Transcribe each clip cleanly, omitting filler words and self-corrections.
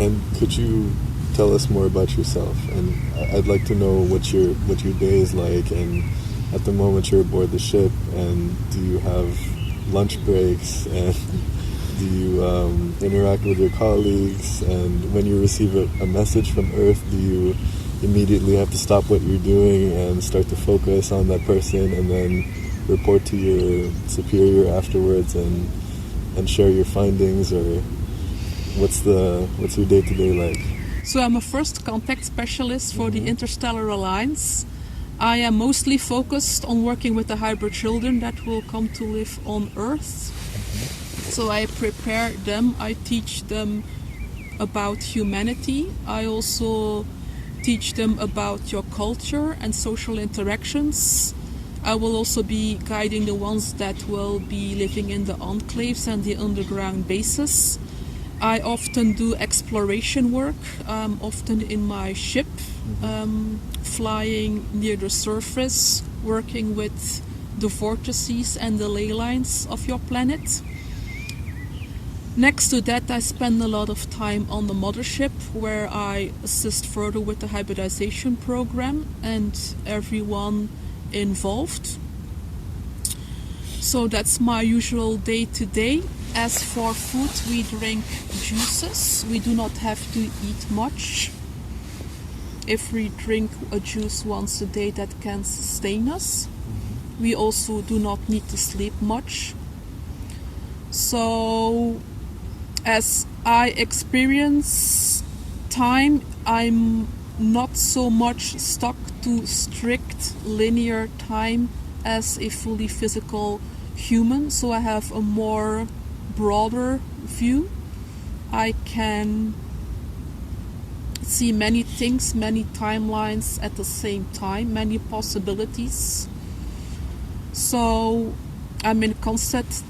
And could you tell us more about yourself? And I'd like to know what your day is like, and at the moment you're aboard the ship, and do you have lunch breaks, and do you interact with your colleagues, and when you receive a message from Earth, do you immediately have to stop what you're doing and start to focus on that person and then report to your superior afterwards and share your findings, or what's your day-to-day like? So I'm a first contact specialist for the Interstellar Alliance. I am mostly focused on working with the hybrid children that will come to live on Earth. So I prepare them, I teach them about humanity. I also teach them about your culture and social interactions. I will also be guiding the ones that will be living in the enclaves and the underground bases. I often do exploration work, often in my ship, flying near the surface, working with the vortices and the ley lines of your planet. Next to that, I spend a lot of time on the mothership, where I assist further with the hybridization program and everyone involved. So that's my usual day-to-day. As for food, we drink juices. We do not have to eat much. If we drink a juice once a day, that can sustain us. We also do not need to sleep much. So as I experience time, I'm not so much stuck to strict linear time as a fully physical human, so I have a more broader view. I can see many things, many timelines at the same time, many possibilities. So I'm in constant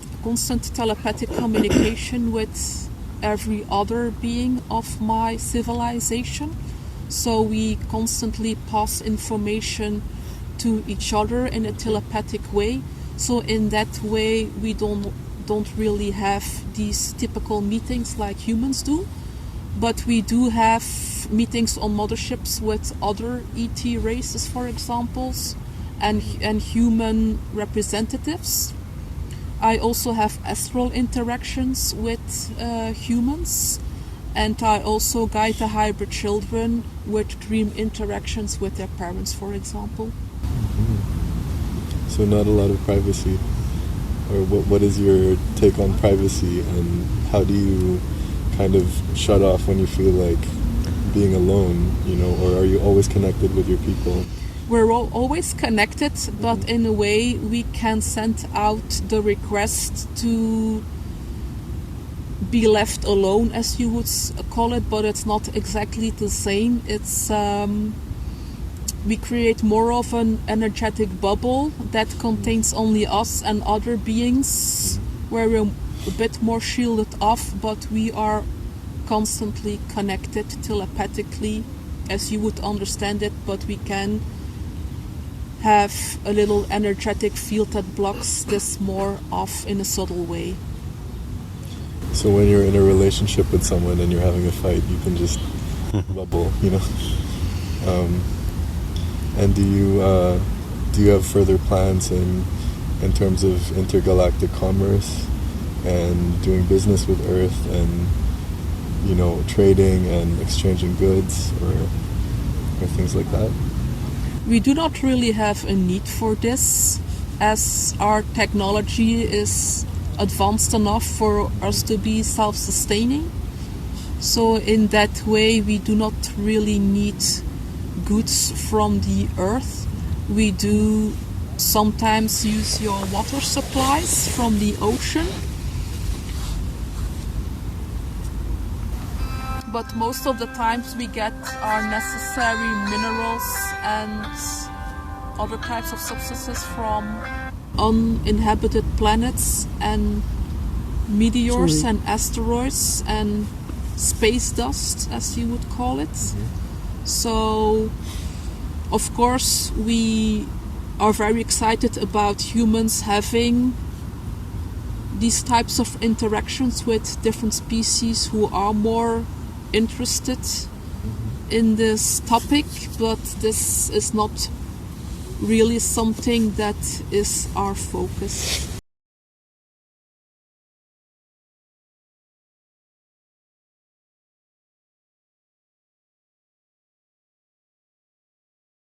telepathic communication with every other being of my civilization. So we constantly pass information to each other in a telepathic way. So in that way, we don't really have these typical meetings like humans do, but we do have meetings on motherships with other ET races, for example, and human representatives. I also have astral interactions with humans, and I also guide the hybrid children with dream interactions with their parents, for example. So not a lot of privacy. Or what is your take on privacy, and how do you kind of shut off when you feel like being alone, or are you always connected with your people? We're always connected, but in a way we can send out the request to be left alone, as you would call it, but it's not exactly the same. It's we create more of an energetic bubble that contains only us and other beings, where we're a bit more shielded off, but we are constantly connected telepathically, as you would understand it, but we can have a little energetic field that blocks this more off in a subtle way. So when you're in a relationship with someone and you're having a fight, you can just bubble, And do you have further plans in terms of intergalactic commerce and doing business with Earth and trading and exchanging goods or things like that? We do not really have a need for this, as our technology is advanced enough for us to be self-sustaining. So in that way, we do not really need goods from the Earth. We do sometimes use your water supplies from the ocean, but most of the times we get our necessary minerals and other types of substances from uninhabited planets and meteors and asteroids and space dust, as you would call it. So, of course, we are very excited about humans having these types of interactions with different species who are more interested in this topic, but this is not really something that is our focus.